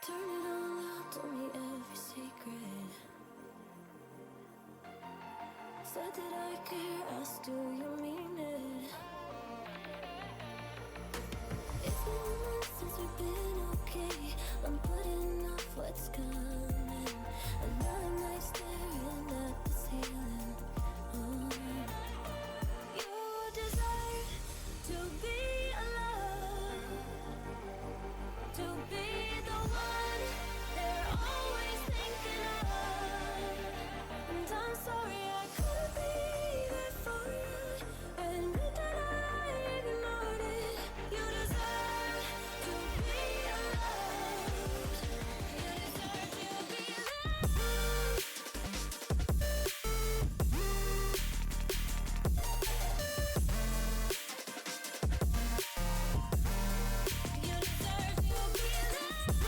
Turn it all out, told me every secret. Said that I care, asked do you mean it? It's been a month since we've been okay. I'm putting off what's coming. Another night staring at the ceiling. Oh. You desire to be alone, to be the one they're always thinking of. And I'm sorry I couldn't be there for you. Admit that I ignored it. You deserve to be loved. You deserve to be loved. You deserve to be loved.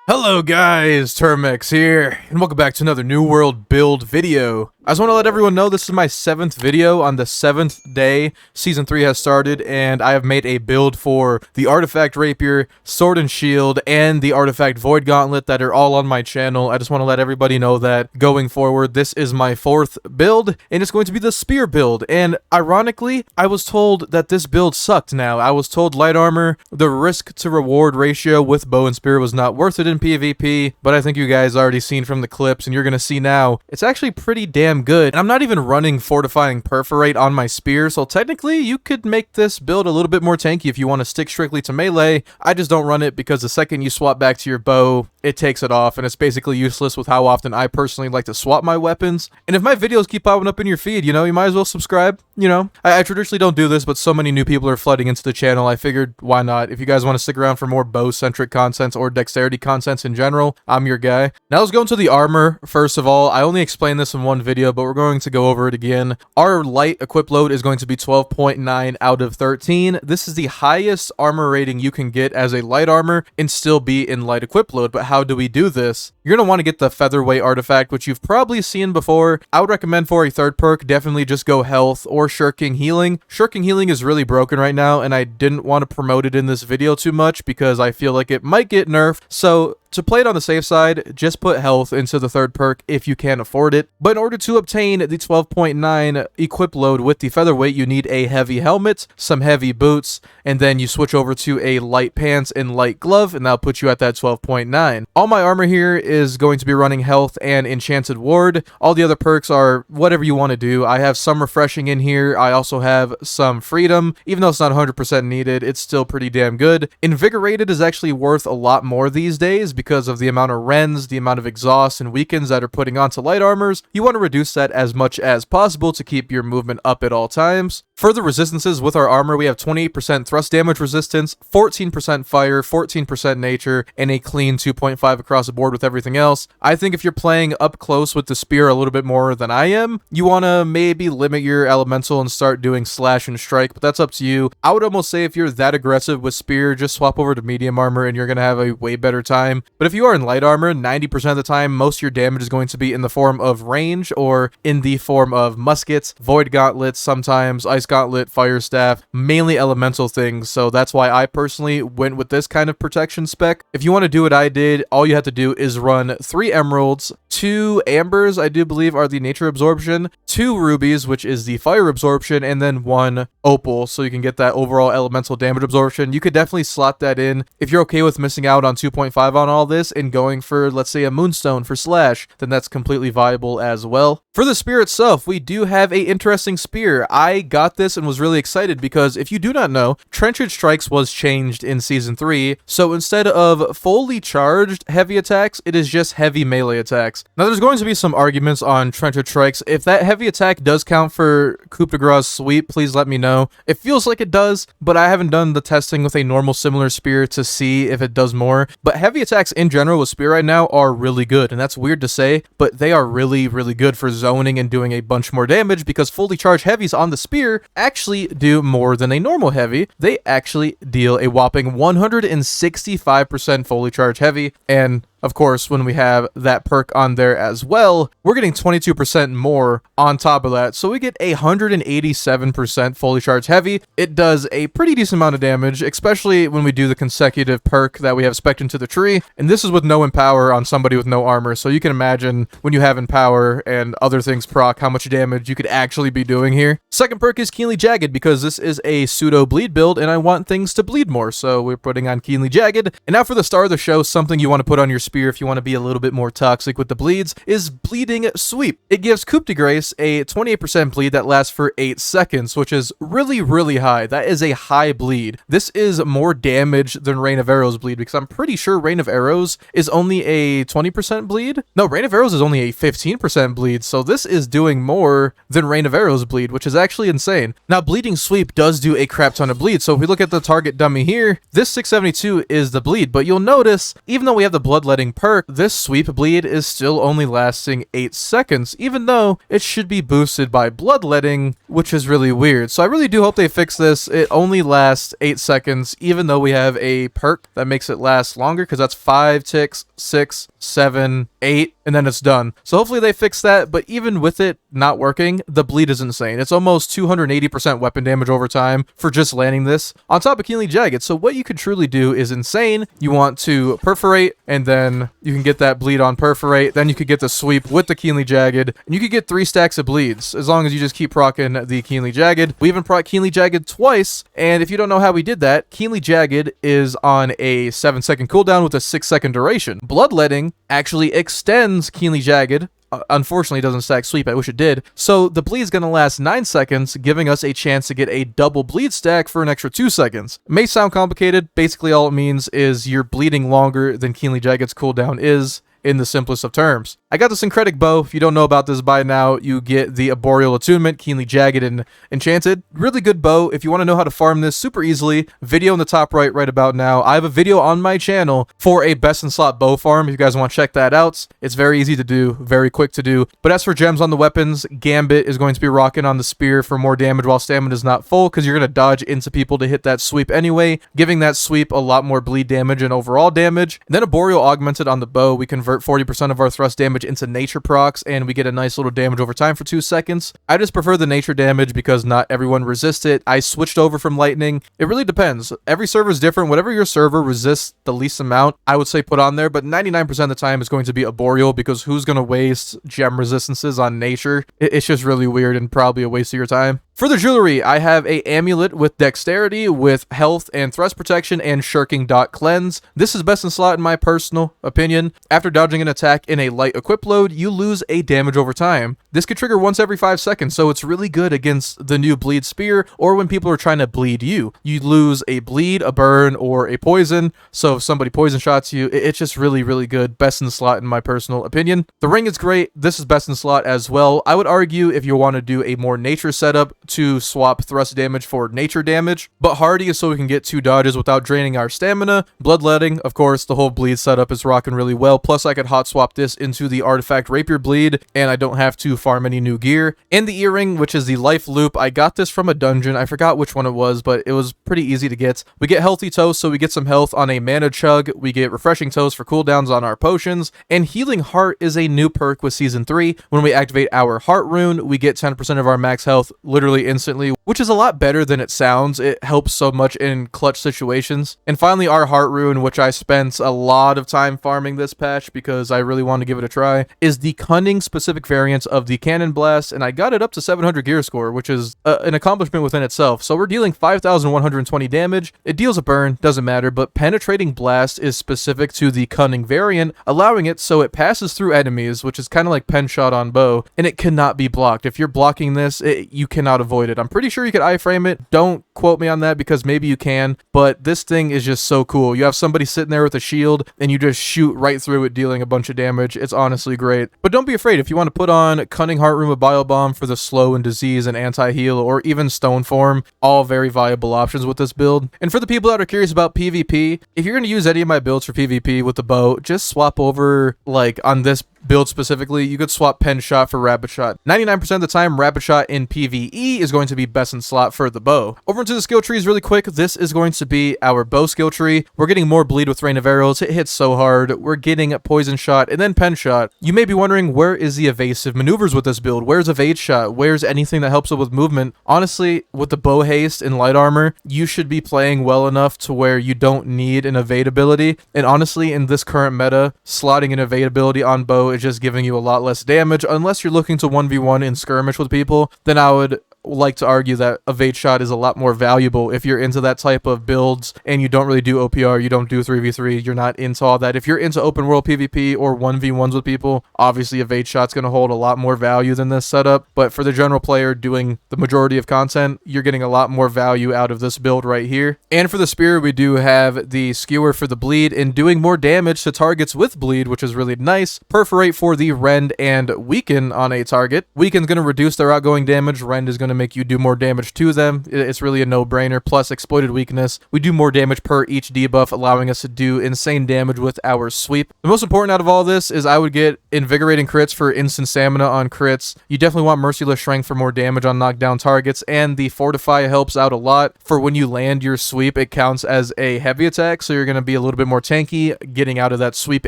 Hello guys, Termex here, and welcome back to another New World build video. I just want to let everyone know this is my 7th video on the 7th day. Season 3 has started, and I have made a build for the Artifact Rapier, Sword and Shield, and the Artifact Void Gauntlet that are all on my channel. I just want to let everybody know that going forward, this is my 4th build, and it's going to be the Spear build. And ironically, I was told that this build sucked now. I was told light armor, the risk to reward ratio with bow and spear was not worth it in PvP, but I think you guys already seen from the clips, and you're going to see now, it's actually pretty damn good. And I'm not even running Fortifying Perforate on my spear, so technically you could make this build a little bit more tanky if you want to stick strictly to melee. I just don't run it because the second you swap back to your bow, it takes it off, and it's basically useless with how often I personally like to swap my weapons. And if my videos keep popping up in your feed, you know, you might as well subscribe, you know. I traditionally don't do this, but so many new people are flooding into the channel, I figured, why not? If you guys want to stick around for more bow-centric contents or dexterity contents in general, I'm your guy. Now let's go into the armor. First of all, I only explained this in one video, but we're going to go over it again. Our light equip load is going to be 12.9 out of 13. This is the highest armor rating you can get as a light armor and still be in light equip load. But how do we do this? You're going to want to get the Featherweight artifact, which you've probably seen before. I would recommend for a third perk, definitely just go health or shirking healing. Shirking healing is really broken right now, and I didn't want to promote it in this video too much because I feel like it might get nerfed. So to play it on the safe side, just put health into the third perk if you can afford it. But in order to obtain the 12.9 equip load with the Featherweight, you need a heavy helmet, some heavy boots, and then you switch over to a light pants and light glove, and that'll put you at that 12.9. All my armor here is going to be running health and enchanted ward. All the other perks are whatever you want to do. I have some refreshing in here. I also have some freedom. Even though it's not 100% needed, it's still pretty damn good. Invigorated is actually worth a lot more these days because of the amount of rends, the amount of exhaust and weakens that are putting onto light armors. You want to reduce that as much as possible to keep your movement up at all times. Further resistances with our armor, we have 28% thrust damage resistance, 14% fire, 14% nature, and a clean 2.5 across the board with everything else. I think if you're playing up close with the spear a little bit more than I am, you want to maybe limit your elemental and start doing slash and strike, but that's up to you. I would almost say if you're that aggressive with spear, just swap over to medium armor and you're going to have a way better time. But if you are in light armor, 90% of the time, most of your damage is going to be in the form of range or in the form of muskets, void gauntlets, sometimes ice gauntlet, fire staff, mainly elemental things. So that's why I personally went with this kind of protection spec. If you want to do what I did, all you have to do is run 3 emeralds, 2 ambers, I do believe are the nature absorption, 2 rubies, which is the fire absorption, and then 1 opal, so you can get that overall elemental damage absorption. You could definitely slot that in. If you're okay with missing out on 2.5 on all this and going for, let's say, a moonstone for slash, then that's completely viable as well. For the spear itself, we do have a interesting spear. I got this and was really excited because if you do not know, Trenchant Strikes was changed in Season 3, so instead of fully charged heavy attacks, it is just heavy melee attacks. Now there's going to be some arguments on Trenchant Strikes. If that heavy attack does count for Coup de Grace sweep, please let me know. It feels like it does, but I haven't done the testing with a normal similar spear to see if it does more. But heavy attacks in general with spear right now are really good, and that's weird to say, but they are really, really good for zoning and doing a bunch more damage because fully charged heavies on the spear actually do more than a normal heavy. They actually deal a whopping 165% fully charged heavy, and of course, when we have that perk on there as well, we're getting 22% more on top of that. So we get 187% fully charged heavy. It does a pretty decent amount of damage, especially when we do the consecutive perk that we have spec'd into the tree. And this is with no empower on somebody with no armor. So you can imagine when you have empower and other things proc, how much damage you could actually be doing here. Second perk is Keenly Jagged, because this is a pseudo bleed build and I want things to bleed more. So we're putting on Keenly Jagged. And now for the star of the show, something you want to put on your spear if you want to be a little bit more toxic with the bleeds is Bleeding Sweep. It gives Coup de Grace a 28% bleed that lasts for 8 seconds, which is really, really high. That is a high bleed. This is more damage than Rain of Arrows bleed, because I'm pretty sure Rain of Arrows is only a 20% bleed. No, Rain of Arrows is only a 15% bleed, so this is doing more than Rain of Arrows bleed, which is actually insane. Now, Bleeding Sweep does do a crap ton of bleed, so if we look at the target dummy here, this 672 is the bleed, but you'll notice, even though we have the bloodletting perk, this sweep bleed is still only lasting 8 seconds, even though it should be boosted by bloodletting, which is really weird. So I really do hope they fix this. It only lasts 8 seconds, even though we have a perk that makes it last longer, because that's 5 ticks, 6, 7, 8, and then it's done. So hopefully they fix that, but even with it not working, the bleed is insane. It's almost 280% weapon damage over time for just landing this on top of Keenly Jagged. So what you could truly do is insane. You want to perforate, and then you can get that bleed on perforate, then you could get the sweep with the Keenly Jagged, and you could get 3 stacks of bleeds as long as you just keep proccing the Keenly Jagged. We even proc Keenly Jagged twice, and if you don't know how we did that, Keenly Jagged is on a 7-second cooldown with a 6-second duration. Bloodletting actually extends Keenly Jagged. Unfortunately, it doesn't stack sweep. I wish it did. So the bleed is going to last 9 seconds, giving us a chance to get a double bleed stack for an extra 2 seconds. It may sound complicated. Basically, all it means is you're bleeding longer than Keenly Jagged's cooldown is, in the simplest of terms. I got the Syncretic Bow. If you don't know about this by now, you get the Arboreal Attunement, Keenly Jagged, and Enchanted. Really good bow. If you want to know how to farm this super easily, video in the top right about now. I have a video on my channel for a best in slot bow farm if you guys want to check that out. It's very easy to do, very quick to do. But as for gems on the weapons, Gambit is going to be rocking on the spear for more damage while stamina is not full, because you're going to dodge into people to hit that sweep anyway, giving that sweep a lot more bleed damage and overall damage. And then Arboreal Augmented on the bow, we convert 40% of our thrust damage into nature procs, and we get a nice little damage over time for 2 seconds. I just prefer the nature damage because not everyone resists it. I switched over from lightning. It really depends. Every server is different. Whatever your server resists the least amount, I would say put on there, but 99% of the time is going to be Arboreal, because who's going to waste gem resistances on nature? It's just really weird and probably a waste of your time. For the jewelry, I have a amulet with dexterity, with health and thrust protection, and shirking dot cleanse. This is best in slot in my personal opinion. After dodging an attack in a light equip load, you lose a damage over time. This could trigger once every 5 seconds, so it's really good against the new bleed spear, or when people are trying to bleed you. You lose a bleed, a burn, or a poison, so if somebody poison shots you, it's just really, really good. Best in slot in my personal opinion. The ring is great. This is best in slot as well. I would argue if you want to do a more nature setup, to swap thrust damage for nature damage, but Hardy is so we can get 2 dodges without draining our stamina. Bloodletting, of course, the whole bleed setup is rocking really well, plus I could hot swap this into the artifact rapier bleed, and I don't have to farm any new gear. And the earring, which is the life loop, I got this from a dungeon. I forgot which one it was, but it was pretty easy to get. We get healthy toast, so we get some health on a mana chug. We get refreshing toast for cooldowns on our potions, and healing heart is a new perk with season 3. When we activate our heart rune, we get 10% of our max health literally instantly, which is a lot better than it sounds. It helps so much in clutch situations. And finally, our heart rune, which I spent a lot of time farming this patch because I really wanted to give it a try, is the cunning specific variant of the cannon blast, and I got it up to 700 gear score, which is an accomplishment within itself. So we're dealing 5,120 damage. It deals a burn, doesn't matter, but penetrating blast is specific to the cunning variant, allowing it so it passes through enemies, which is kind of like pen shot on bow, and it cannot be blocked. If you're blocking this, you cannot avoid it. I'm pretty sure you could iframe it. Don't quote me on that because maybe you can, but this thing is just so cool. You have somebody sitting there with a shield and you just shoot right through it, dealing a bunch of damage. It's honestly great. But don't be afraid if you want to put on Cunning Heart Room of Bio Bomb for the slow and disease and anti-heal, or even Stone Form, all very viable options with this build. And for the people that are curious about PvP, if you're going to use any of my builds for PvP with the bow, just swap over like on this build specifically, you could swap pen shot for rapid shot. 99% of the time, rapid shot in PvE is going to be best in slot for the bow. Over into the skill trees really quick. This is going to be our bow skill tree. We're getting more bleed with rain of arrows. It hits so hard. We're getting poison shot and then pen shot. You may be wondering, where is the evasive maneuvers with this build? Where's evade shot? Where's anything that helps it with movement? Honestly, with the bow haste and light armor, you should be playing well enough to where you don't need an evade ability. And honestly, in this current meta, slotting an evade ability on bow is just giving you a lot less damage. Unless you're looking to 1v1 in skirmish with people, then I would like to argue that evade shot is a lot more valuable if you're into that type of builds and you don't really do OPR, you don't do 3v3, you're not into all that. If you're into open world PvP or 1v1s with people, obviously evade shot's going to hold a lot more value than this setup. But for the general player doing the majority of content, you're getting a lot more value out of this build right here. And for the spear, we do have the skewer for the bleed and doing more damage to targets with bleed, which is really nice. Perforate for the rend and weaken on a target. Weaken's going to reduce their outgoing damage. Rend is going to make you do more damage to them. It's really a no-brainer. Plus exploited weakness, we do more damage per each debuff, allowing us to do insane damage with our sweep. The most important out of all this is I would get invigorating crits for instant stamina on crits. You definitely want merciless strength for more damage on knockdown targets, and the fortify helps out a lot for when you land your sweep. It counts as a heavy attack, so you're going to be a little bit more tanky getting out of that sweep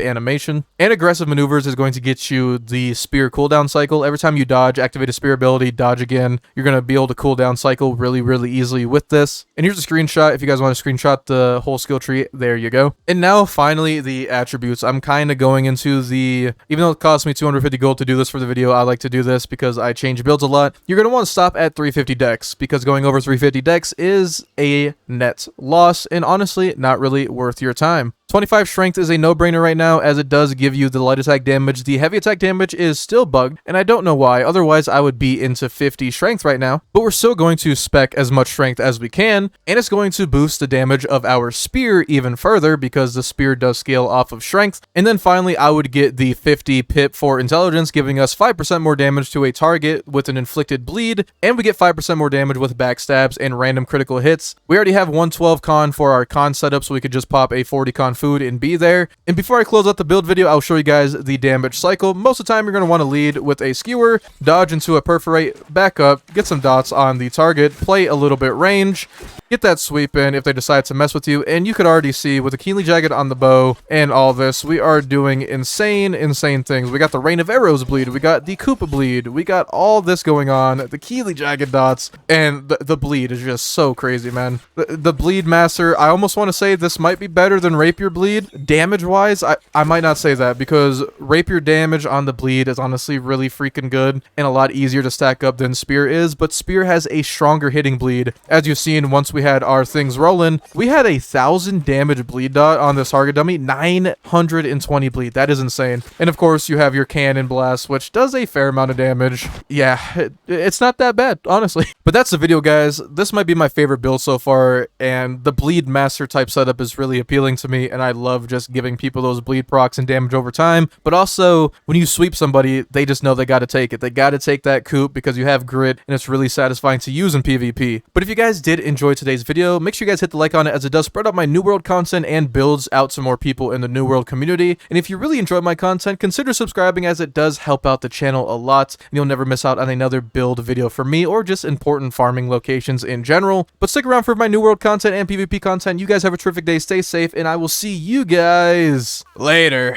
animation. And aggressive maneuvers is going to get you the spear cooldown cycle. Every time you dodge, activate a spear ability, dodge again, you're going to be able to cool down cycle really easily with this. And here's a screenshot if you guys want to screenshot the whole skill tree. There you go. And now finally the attributes. I'm kind of going into the, even though it cost me 250 gold to do this for the video, I like to do this because I change builds a lot. You're going to want to stop at 350 dex because going over 350 dex is a net loss and honestly not really worth your time. 25 strength is a no-brainer right now as it does give you the light attack damage. The heavy attack damage is still bugged and I don't know why. Otherwise I would be into 50 strength right now, but we're still going to spec as much strength as we can, and it's going to boost the damage of our spear even further because the spear does scale off of strength. And then finally I would get the 50 pip for intelligence, giving us 5% more damage to a target with an inflicted bleed, and we get 5% more damage with backstabs and random critical hits. We already have 112 con for our con setup, so we could just pop a 40 con food and be there. And before I close out the build video, I'll show you guys the damage cycle. Most of the time you're going to want to lead with a skewer, dodge into a perforate, back up, get some dots on the target, play a little bit range, get that sweep in if they decide to mess with you, and you could already see with the keenly jagged on the bow and all this, we are doing insane things. We got the rain of arrows bleed, we got the Koopa bleed, we got all this going on, the keenly jagged dots, and the bleed is just so crazy, man. The bleed master, I almost want to say this might be better than rapier bleed. Damage wise, I might not say that because rapier damage on the bleed is honestly really freaking good and a lot easier to stack up than spear is, but spear has a stronger hitting bleed. As you've seen, once we had our things rolling, we had 1,000 damage bleed dot on this target dummy, 920 bleed. That is insane. And of course you have your cannon blast, which does a fair amount of damage. Yeah, it's not that bad, honestly. But that's the video, guys. This might be my favorite build so far, and the bleed master type setup is really appealing to me, and I love just giving people those bleed procs and damage over time. But also, when you sweep somebody, they just know they got to take it. They got to take that coop because you have grit, and it's really satisfying to use in PvP. But if you guys did enjoy today's video, make sure you guys hit the like on it, as it does spread out my New World content and builds out to more people in the New World community. And if you really enjoy my content, consider subscribing, as it does help out the channel a lot, and you'll never miss out on another build video from me or just important farming locations in general. But stick around for my New World content and PvP content. You guys have a terrific day, stay safe, and I will see you guys later.